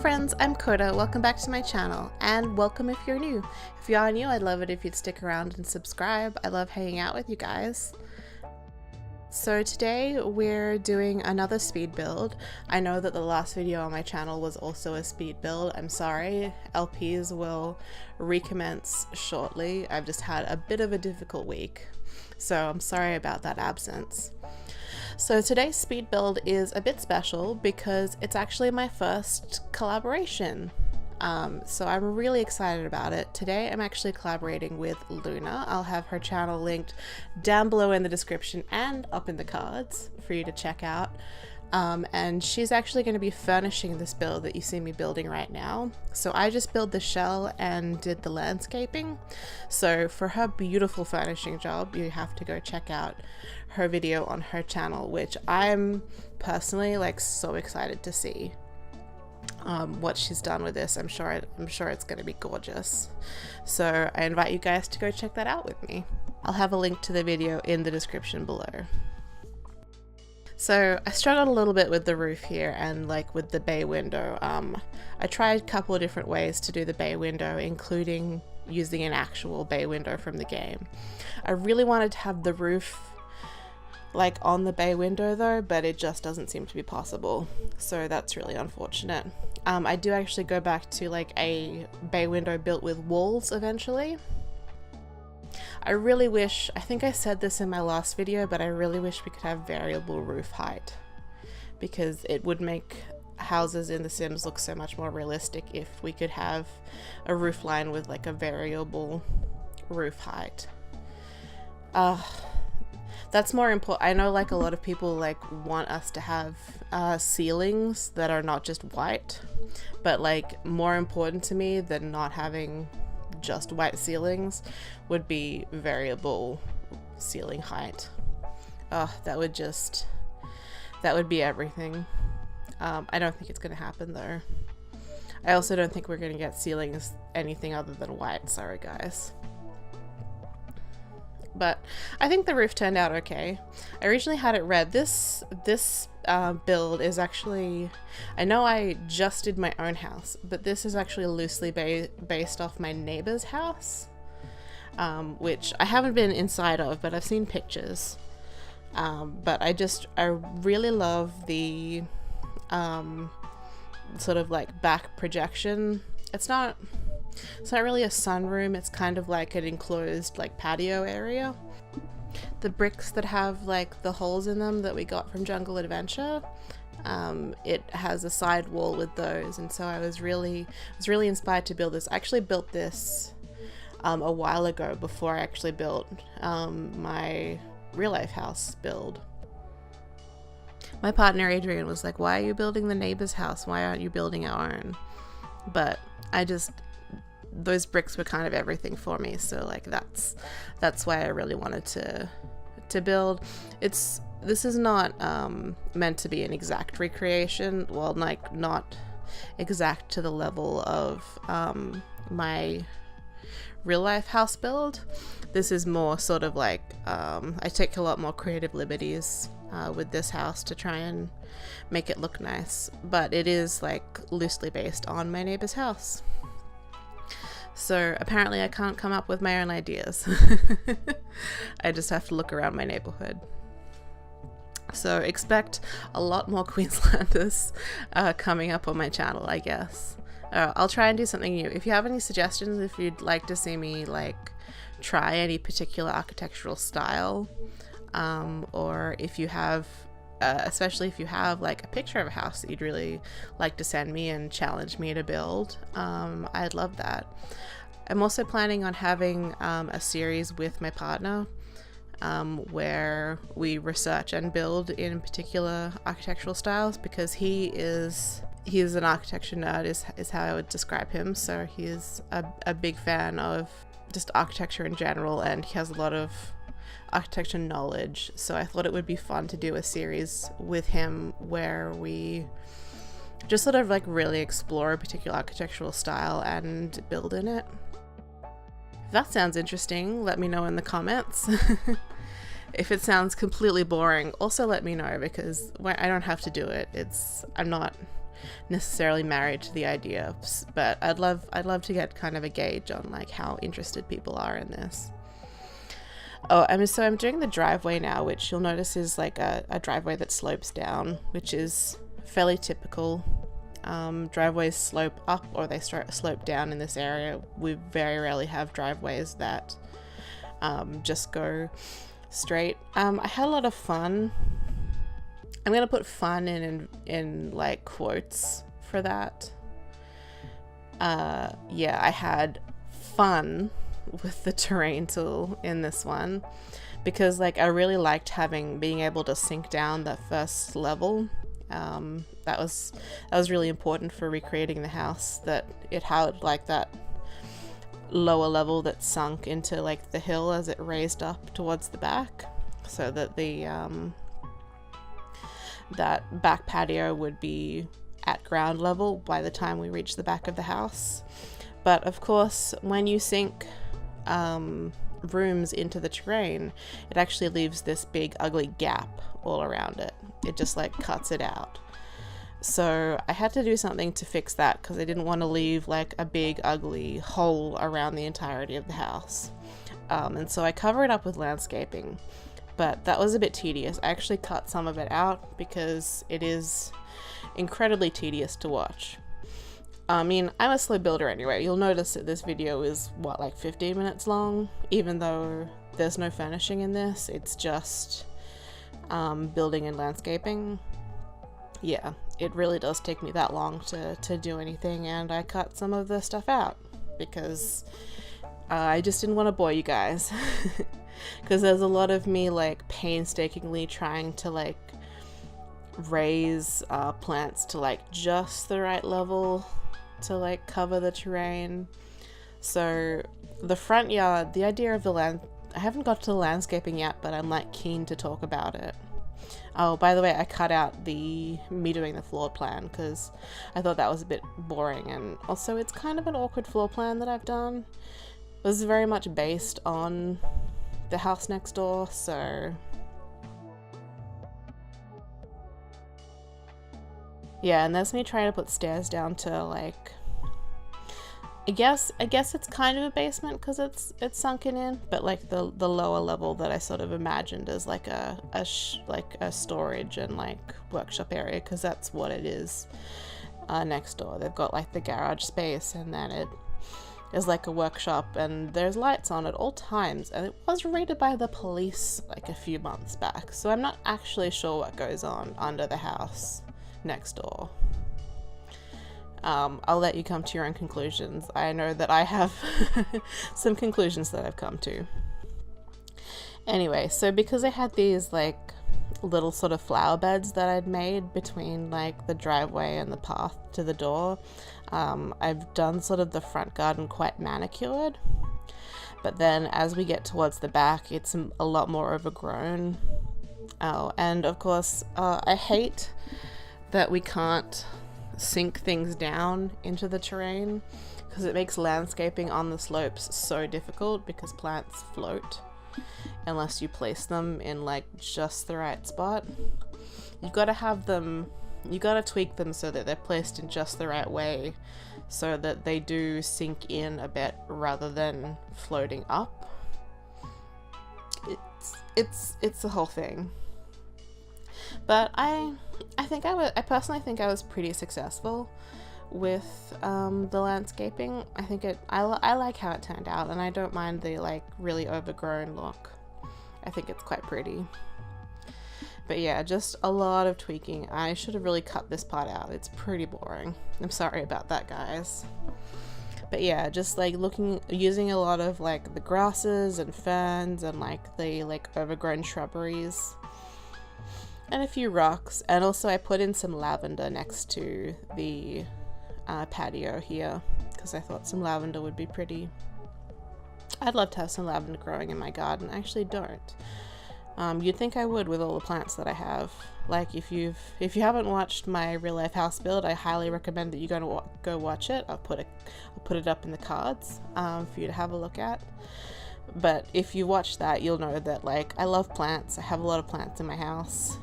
friends, I'm Coda. Welcome back to my channel, and welcome if you're new. If you are new, I'd love it if you'd stick around and subscribe. I love hanging out with you guys. So today we're doing another speed build. I know that the last video on my channel was also a speed build. I'm sorry, LPs will recommence shortly. I've just had a bit of a difficult week, so I'm sorry about that absence. So today's speed build is a bit special because it's actually my first collaboration. So I'm really excited about it. Today I'm actually collaborating with Luna. I'll have her channel linked down below in the description and up in the cards for you to check out. And she's actually going to be furnishing this build that you see me building right now. So I just built the shell and did the landscaping. So for her beautiful furnishing job, you have to go check out her video on her channel, which I'm personally like so excited to see what she's done with this. I'm sure it's going to be gorgeous. So I invite you guys to go check that out with me. I'll have a link to the video in the description below. So I struggled a little bit with the roof here and like with the bay window. I tried a couple of different ways to do the bay window, including using an actual bay window from the game. I really wanted to have the roof like on the bay window though, but it just doesn't seem to be possible. So that's really unfortunate. I do actually go back to like a bay window built with walls eventually. I really wish, I think I said this in my last video, but I really wish we could have variable roof height, because it would make houses in The Sims look so much more realistic if we could have a roof line with like a variable roof height. That's more important. I know like a lot of people like want us to have ceilings that are not just white, but like more important to me than not having just white ceilings would be variable ceiling height. That would be everything. I don't think it's gonna happen though. I also don't think we're gonna get ceilings anything other than white. Sorry guys. But I think the roof turned out okay. I originally had it red. This build is actually, I know I just did my own house, but this is actually loosely based off my neighbor's house, which I haven't been inside of, but I've seen pictures. But I really love the sort of like back projection. It's not really a sunroom, it's kind of like an enclosed like patio area. The bricks that have like the holes in them that we got from Jungle Adventure, it has a side wall with those, and so I was really inspired to build this. I actually built this a while ago before I actually built my real life house build. My partner Adrian was like, why are you building the neighbor's house? Why aren't you building our own? But those bricks were kind of everything for me, so like that's why I really wanted to build. This is not meant to be an exact recreation, well, like not exact to the level of my real life house build. This is more sort of like I take a lot more creative liberties with this house to try and make it look nice, but it is like loosely based on my neighbor's house. So apparently I can't come up with my own ideas. I just have to look around my neighborhood. So expect a lot more Queenslanders coming up on my channel, I guess. I'll try and do something new. If you have any suggestions, if you'd like to see me like try any particular architectural style, or if you have especially if you have like a picture of a house that you'd really like to send me and challenge me to build, I'd love that. I'm also planning on having a series with my partner where we research and build in particular architectural styles, because he is an architecture nerd is how I would describe him. So he is a big fan of just architecture in general, and he has a lot of architecture knowledge, so I thought it would be fun to do a series with him where we just sort of like really explore a particular architectural style and build in it. If that sounds interesting, let me know in the comments. If it sounds completely boring, also let me know, because I don't have to do it. I'm not necessarily married to the idea, but I'd love to get kind of a gauge on like how interested people are in this. Oh, so I'm doing the driveway now, which you'll notice is like a driveway that slopes down, which is fairly typical. Driveways slope up or they slope down in this area. We very rarely have driveways that just go straight. I had a lot of fun. I'm gonna put fun in like quotes for that. Yeah, I had fun with the terrain tool in this one because like I really liked being able to sink down that first level. That was really important for recreating the house, that it had like that lower level that sunk into like the hill as it raised up towards the back, so that the that back patio would be at ground level by the time we reach the back of the house. But of course, when you sink rooms into the terrain, it actually leaves this big ugly gap all around it. It just like cuts it out. So I had to do something to fix that because I didn't want to leave like a big ugly hole around the entirety of the house. And so I cover it up with landscaping, but that was a bit tedious. I actually cut some of it out because it is incredibly tedious to watch. I mean, I'm a slow builder anyway. You'll notice that this video is, what, like 15 minutes long? Even though there's no furnishing in this, it's just building and landscaping. Yeah, it really does take me that long to do anything, and I cut some of the stuff out because I just didn't want to bore you guys. Because there's a lot of me like painstakingly trying to like raise plants to like just the right level to like cover the terrain. So the front yard, the idea of I haven't got to the landscaping yet, but I'm like keen to talk about it. Oh, by the way, I cut out me doing the floor plan because I thought that was a bit boring, and also it's kind of an awkward floor plan that I've done. It was very much based on the house next door, so yeah. And there's me trying to put stairs down to like, I guess it's kind of a basement because it's sunken in, but like the lower level that I sort of imagined as like a storage and like workshop area, because that's what it is. Next door they've got like the garage space, and then it is like a workshop, and there's lights on at all times, and it was raided by the police like a few months back, so I'm not actually sure what goes on under the house next door. I'll let you come to your own conclusions. I know that I have some conclusions that I've come to. Anyway, so because I had these like little sort of flower beds that I'd made between like the driveway and the path to the door, I've done sort of the front garden quite manicured. But then as we get towards the back, it's a lot more overgrown. Oh, and of course, I hate that we can't sink things down into the terrain because it makes landscaping on the slopes so difficult, because plants float unless you place them in like just the right spot. You've got to have them, you got to tweak them so that they're placed in just the right way so that they do sink in a bit rather than floating up. It's the whole thing. But I personally think I was pretty successful with the landscaping. I think I like how it turned out, and I don't mind the like really overgrown look. I think it's quite pretty. But yeah, just a lot of tweaking. I should have really cut this part out. It's pretty boring. I'm sorry about that, guys. But yeah, just like using a lot of like the grasses and ferns and like the like overgrown shrubberies. And a few rocks, and also I put in some lavender next to the patio here because I thought some lavender would be pretty. I'd love to have some lavender growing in my garden. I actually don't. You'd think I would with all the plants that I have. Like if you haven't watched my real life house build, I highly recommend that you go watch it. I'll put it up in the cards for you to have a look at. But if you watch that, you'll know that like I love plants. I have a lot of plants in my house.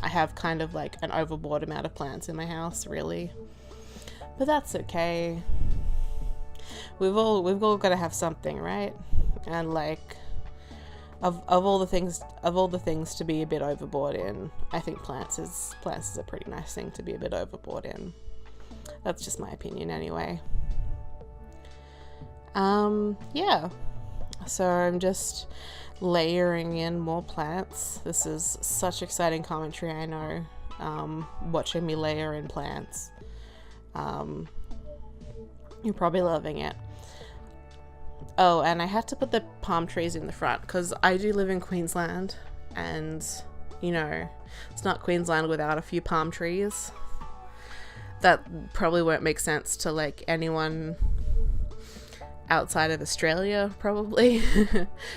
I have kind of like an overboard amount of plants in my house, really. But that's okay. We've all got to have something, right? And like of all the things to be a bit overboard in, I think plants is a pretty nice thing to be a bit overboard in. That's just my opinion anyway. Yeah. So I'm just layering in more plants. This is such exciting commentary, I know. Watching me layer in plants. You're probably loving it. Oh, and I had to put the palm trees in the front because I do live in Queensland, and you know, it's not Queensland without a few palm trees. That probably won't make sense to like anyone outside of Australia, probably.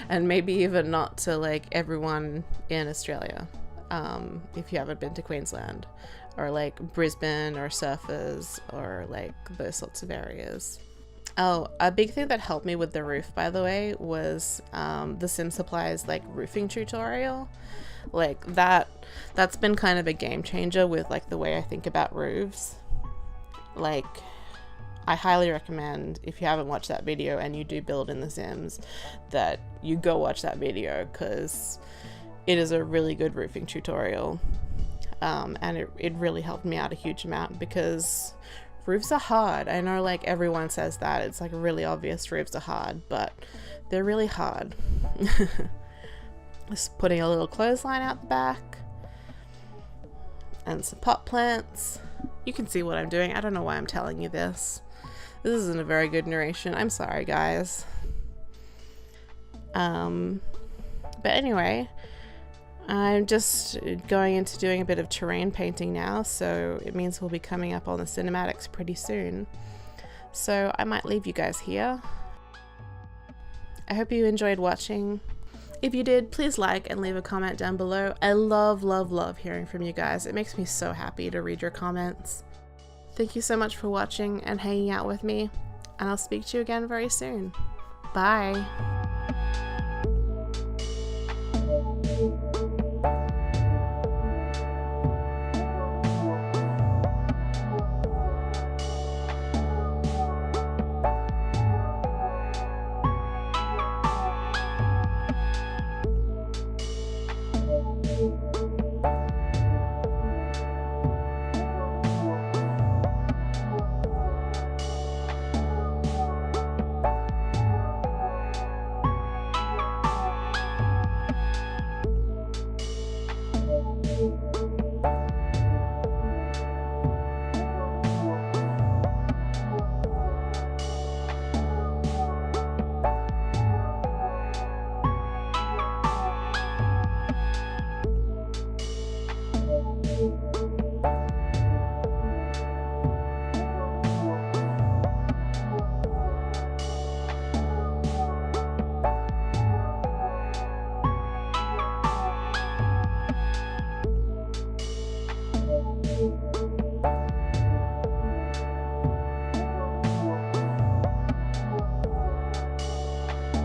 And maybe even not to like everyone in Australia, if you haven't been to Queensland or like Brisbane or Surfers or like those sorts of areas. Oh, a big thing that helped me with the roof, by the way, was the Sim Supplies like roofing tutorial. Like that's been kind of a game changer with like the way I think about roofs. Like, I highly recommend, if you haven't watched that video and you do build in The Sims, that you go watch that video, because it is a really good roofing tutorial. And it really helped me out a huge amount, because roofs are hard. I know like everyone says that, it's like really obvious roofs are hard, but they're really hard. Just putting a little clothesline out the back and some pot plants. You can see what I'm doing. I don't know why I'm telling you this. This isn't a very good narration. I'm sorry, guys. But anyway, I'm just going into doing a bit of terrain painting now, so it means we'll be coming up on the cinematics pretty soon. So I might leave you guys here. I hope you enjoyed watching. If you did, please like and leave a comment down below. I love, love, love hearing from you guys. It makes me so happy to read your comments. Thank you so much for watching and hanging out with me, and I'll speak to you again very soon. Bye!